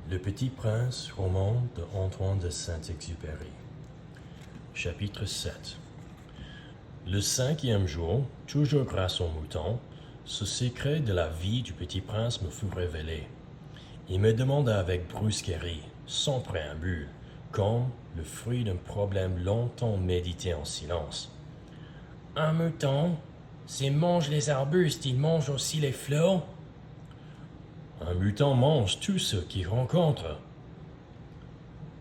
Le Petit Prince, roman de Antoine de Saint-Exupéry. Chapitre 7. Le 5e jour, toujours grâce au mouton, ce secret de la vie du Petit Prince me fut révélé. Il me demanda avec brusquerie, sans préambule, comme le fruit d'un problème longtemps médité en silence. Un mouton, s'il mange les arbustes, il mange aussi les fleurs? Un mouton mange tout ce qu'il rencontre.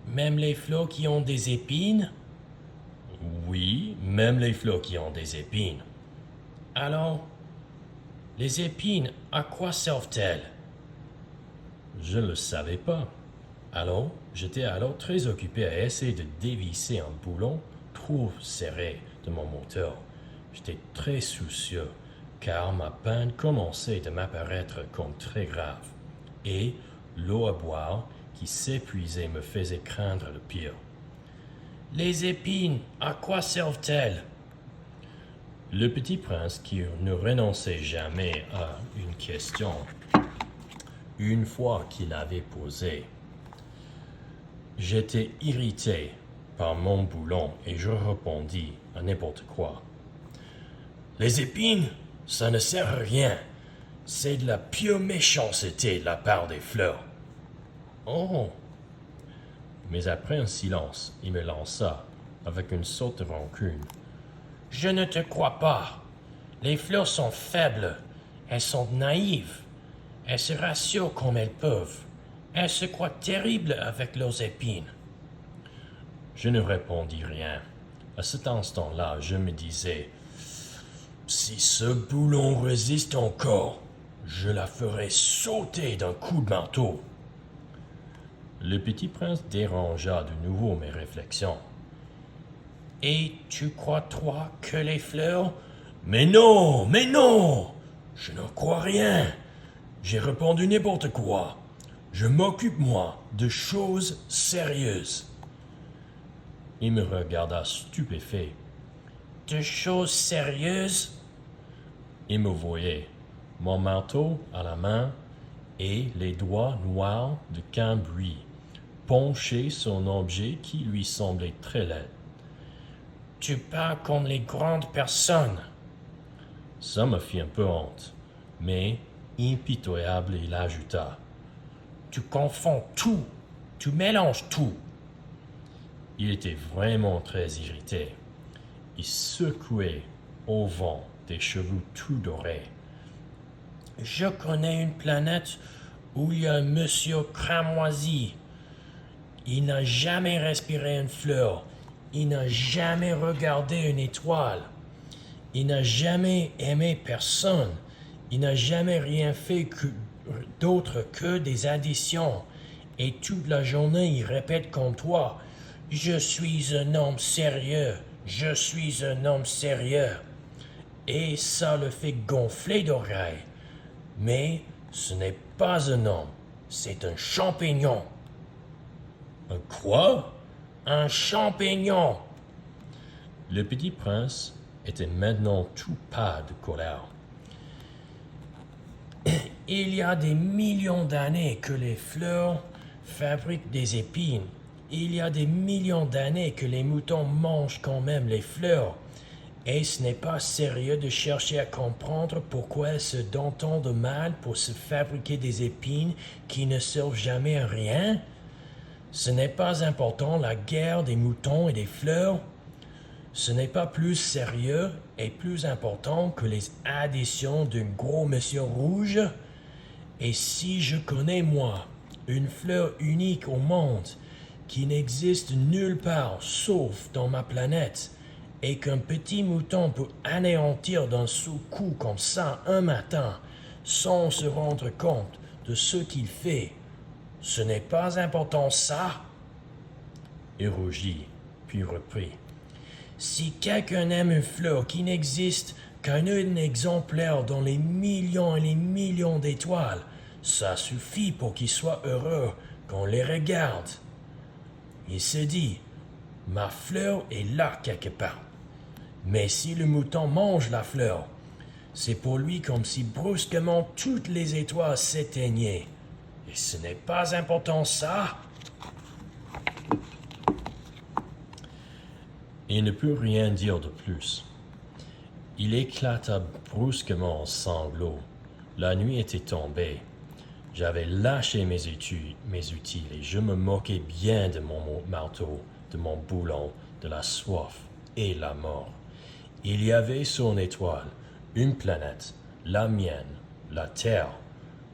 Même les fleurs qui ont des épines? Oui, même les fleurs qui ont des épines. Alors, les épines, à quoi servent-elles? Je ne le savais pas. Alors, j'étais alors très occupé à essayer de dévisser un boulon trop serré de mon moteur. J'étais très soucieux, car ma peine commençait de m'apparaître comme très grave, et l'eau à boire qui s'épuisait me faisait craindre le pire. Les épines, à quoi servent-elles? Le Petit Prince, qui ne renonçait jamais à une question, une fois qu'il l'avait posée, j'étais irrité par mon boulon et je répondis à n'importe quoi. Les épines, ça ne sert à rien. C'est de la pure méchanceté de la part des fleurs. Oh! Mais après un silence, il me lança, avec une sorte de rancune. Je ne te crois pas. Les fleurs sont faibles. Elles sont naïves. Elles se rassurent comme elles peuvent. Elles se croient terribles avec leurs épines. Je ne répondis rien. À cet instant-là, je me disais, si ce boulon résiste encore, je la ferai sauter d'un coup de marteau. Le Petit Prince dérangea de nouveau mes réflexions. Et tu crois, toi, que les fleurs... Mais non, je ne crois rien. J'ai répondu n'importe quoi. Je m'occupe, moi, de choses sérieuses. Il me regarda stupéfait. De choses sérieuses? Il me voyait, mon marteau à la main et les doigts noirs de Cambry, penché sur un objet qui lui semblait très laid. Tu parles comme les grandes personnes. Ça me fit un peu honte, mais impitoyable, il ajouta. Tu confonds tout, tu mélanges tout. Il était vraiment très irrité. Il secouait au vent des cheveux tout dorés. Je connais une planète où il y a un monsieur cramoisi. Il n'a jamais respiré une fleur. Il n'a jamais regardé une étoile. Il n'a jamais aimé personne. Il n'a jamais rien fait d'autre que des additions. Et toute la journée, il répète comme toi, « Je suis un homme sérieux. Je suis un homme sérieux. » Et ça le fait gonfler d'orgueil. Mais ce n'est pas un homme, c'est un champignon. Un quoi? Un champignon. Le Petit Prince était maintenant tout pâle de colère. Il y a des millions d'années que les fleurs fabriquent des épines. Il y a des millions d'années que les moutons mangent quand même les fleurs. Et ce n'est pas sérieux de chercher à comprendre pourquoi elles se donnent tant de mal pour se fabriquer des épines qui ne servent jamais à rien. Ce n'est pas important la guerre des moutons et des fleurs. Ce n'est pas plus sérieux et plus important que les additions d'un gros monsieur rouge. Et si je connais, moi, une fleur unique au monde qui n'existe nulle part sauf dans ma planète, et qu'un petit mouton peut anéantir d'un seul coup comme ça un matin, sans se rendre compte de ce qu'il fait, ce n'est pas important ça? Il rougit, puis reprit. Si quelqu'un aime une fleur qui n'existe qu'un exemplaire dans les millions et les millions d'étoiles, ça suffit pour qu'il soit heureux qu'on les regarde. Il se dit, ma fleur est là quelque part. Mais si le mouton mange la fleur, c'est pour lui comme si brusquement toutes les étoiles s'éteignaient. Et ce n'est pas important ça. Il ne put rien dire de plus. Il éclata brusquement en sanglots. La nuit était tombée. J'avais lâché mes utiles et je me moquais bien de mon marteau, de mon boulon, de la soif et la mort. Il y avait sur une étoile, une planète, la mienne, la terre,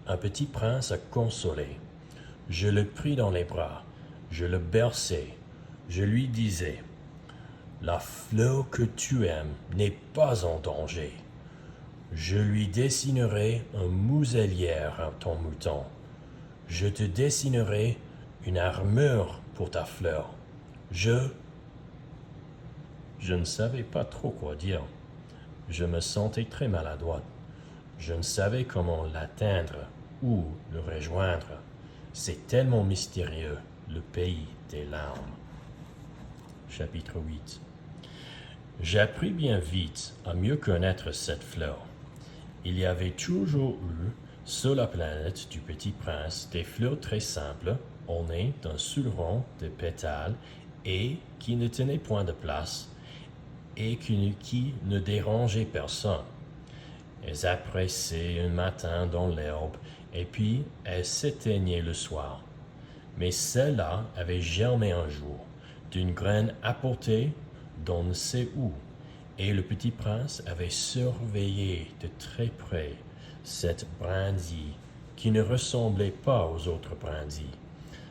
un petit prince à consoler. Je le pris dans les bras, je le berçai, je lui disais, « La fleur que tu aimes n'est pas en danger. » Je lui dessinerai un muselière à ton mouton. Je te dessinerai une armure pour ta fleur. Je ne savais pas trop quoi dire. Je me sentais très maladroite. Je ne savais comment l'atteindre ou le rejoindre. C'est tellement mystérieux, le pays des larmes. Chapitre 8. J'appris bien vite à mieux connaître cette fleur. Il y avait toujours eu, sur la planète du Petit Prince, des fleurs très simples, ornées d'un seul rang de pétales et qui ne tenaient point de place et qui ne dérangeaient personne. Elles apparaissaient un matin dans l'herbe et puis elles s'éteignaient le soir. Mais celle-là avait germé un jour, d'une graine apportée d'on ne sait où. Et le Petit Prince avait surveillé de très près cette brindille qui ne ressemblait pas aux autres brindilles.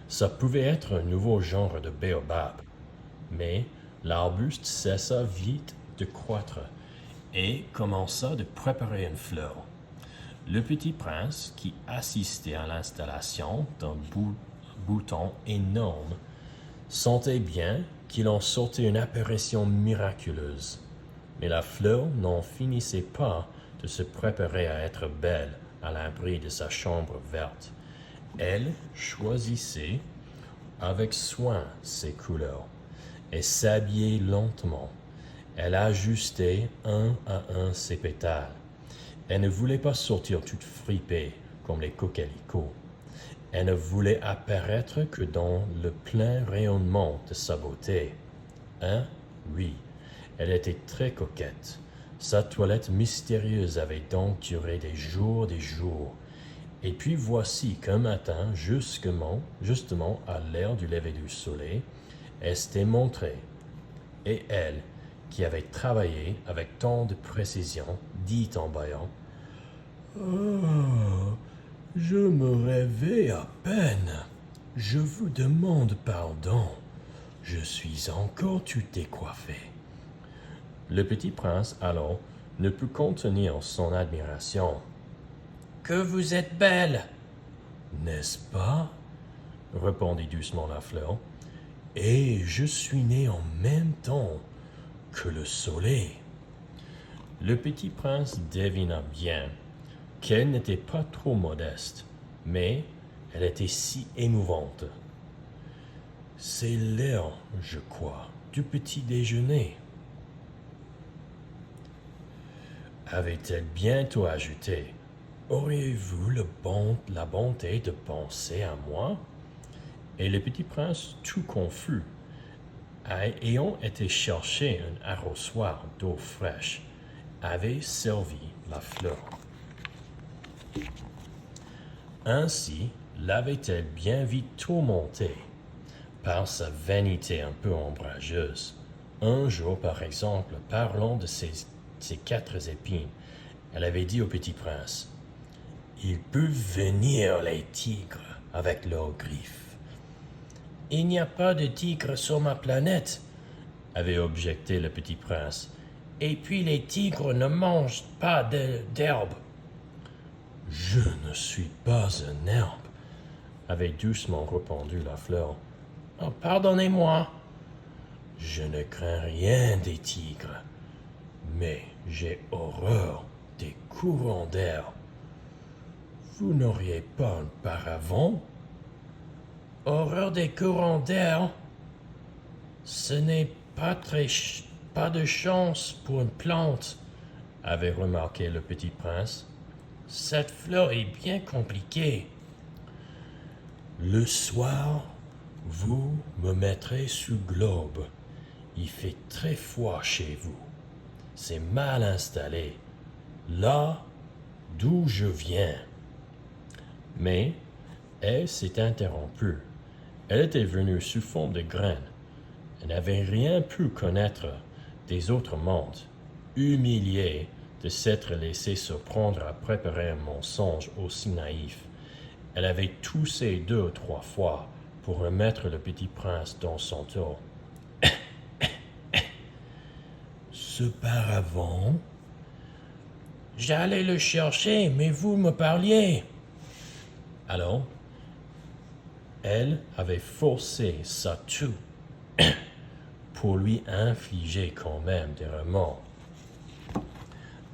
Ça pouvait être un nouveau genre de baobab, mais l'arbuste cessa vite de croître et commença de préparer une fleur. Le Petit Prince, qui assistait à l'installation d'un bouton énorme, sentait bien qu'il en sortait une apparition miraculeuse. Mais la fleur n'en finissait pas de se préparer à être belle à l'abri de sa chambre verte. Elle choisissait avec soin ses couleurs et s'habillait lentement. Elle ajustait un à un ses pétales. Elle ne voulait pas sortir toute fripée comme les coquelicots. Elle ne voulait apparaître que dans le plein rayonnement de sa beauté. Hein? Oui. Elle était très coquette. Sa toilette mystérieuse avait donc duré des jours. Et puis voici qu'un matin, justement à l'heure du lever du soleil, elle s'était montrée. Et elle, qui avait travaillé avec tant de précision, dit en bâillant, « Oh, je me rêvais à peine. Je vous demande pardon. Je suis encore tout décoiffé. » Le Petit Prince, alors, ne put contenir son admiration. « Que vous êtes belle! »« N'est-ce pas? » répondit doucement la fleur. « Et je suis née en même temps que le soleil. » Le Petit Prince devina bien qu'elle n'était pas trop modeste, mais elle était si émouvante. « C'est l'heure, je crois, du petit déjeuner. » Avait-elle bientôt ajouté, « Auriez-vous la bonté de penser à moi? » Et le Petit Prince, tout confus, ayant été chercher un arrosoir d'eau fraîche, avait servi la fleur. Ainsi l'avait-elle bien vite tourmentée par sa vanité un peu ombrageuse. Un jour, par exemple, parlant de ses 4 épines, elle avait dit au Petit Prince, « Ils peuvent venir, les tigres, avec leurs griffes. »« Il n'y a pas de tigres sur ma planète, » avait objecté le Petit Prince. « Et puis les tigres ne mangent pas d'herbe. »« Je ne suis pas un herbe, » avait doucement répondu la fleur. « Oh, pardonnez-moi. Je ne crains rien des tigres, mais j'ai horreur des courants d'air. Vous n'auriez pas un paravent? »« Horreur des courants d'air? Ce n'est pas de chance pour une plante, » avait remarqué le Petit Prince. « Cette fleur est bien compliquée. » Le soir, vous me mettrez sous globe. Il fait très froid chez vous. C'est mal installé. Là d'où je viens. Mais elle s'est interrompue. Elle était venue sous forme de graines. Elle n'avait rien pu connaître des autres mondes. Humiliée de s'être laissée surprendre à préparer un mensonge aussi naïf, elle avait toussé 2 ou 3 fois pour remettre le petit prince dans son tour. Cependant, j'allais le chercher, mais vous me parliez. Alors, elle avait forcé sa toux pour lui infliger quand même des remords.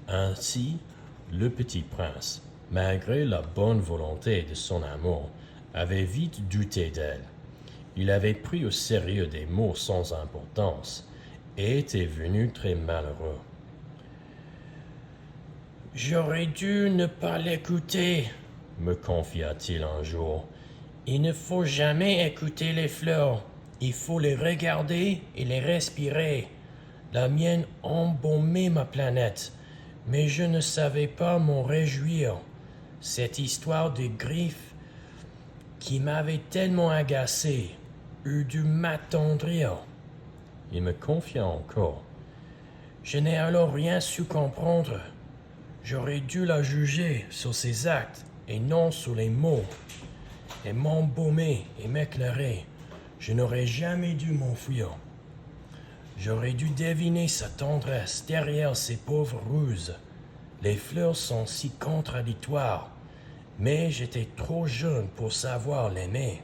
Ainsi, le petit prince, malgré la bonne volonté de son amour, avait vite douté d'elle. Il avait pris au sérieux des mots sans importance et était venu très malheureux. « J'aurais dû ne pas l'écouter, » me confia-t-il un jour. « Il ne faut jamais écouter les fleurs. Il faut les regarder et les respirer. La mienne embaumait ma planète, mais je ne savais pas m'en réjouir. Cette histoire de griffes qui m'avait tellement agacé eût dû m'attendrir. » Il me confia encore. « Je n'ai alors rien su comprendre. J'aurais dû la juger sur ses actes et non sur les mots. Et m'embaumer et m'éclairer. Je n'aurais jamais dû m'enfuir. J'aurais dû deviner sa tendresse derrière ses pauvres ruses. Les fleurs sont si contradictoires, mais j'étais trop jeune pour savoir l'aimer. »